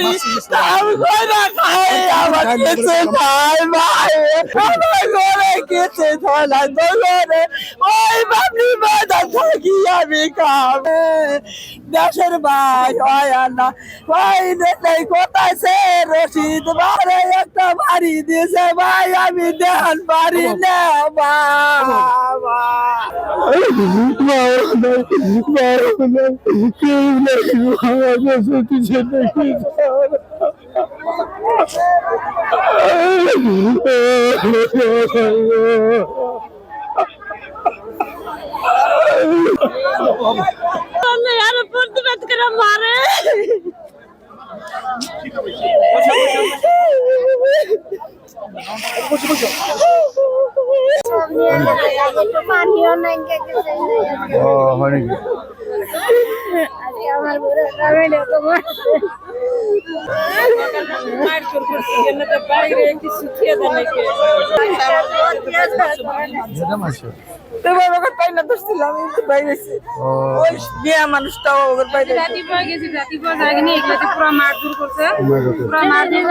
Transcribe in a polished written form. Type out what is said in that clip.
পারি কাম করে খাই আমার কিছু নাই ভাই আমার ঘরে কিছু ধরা তো ঘরে ওই বাবরি বাজার থাকি আমি খাবে দেশের ভাই হয় না ভাই নেই কোথায় সে রশিদ বারে একটা বাড়ি দিয়েছে ভাই আমি দেন পারি না বাবা প্রতিবাদ করে মারে পানিও নাই আমার বুড়ো গ্রামে এরকম মানুষটাও রাতি পর গেছি রাতি পর জায়গা নিয়ে এগুলো পুরো মারধর করছে পুরো মারধর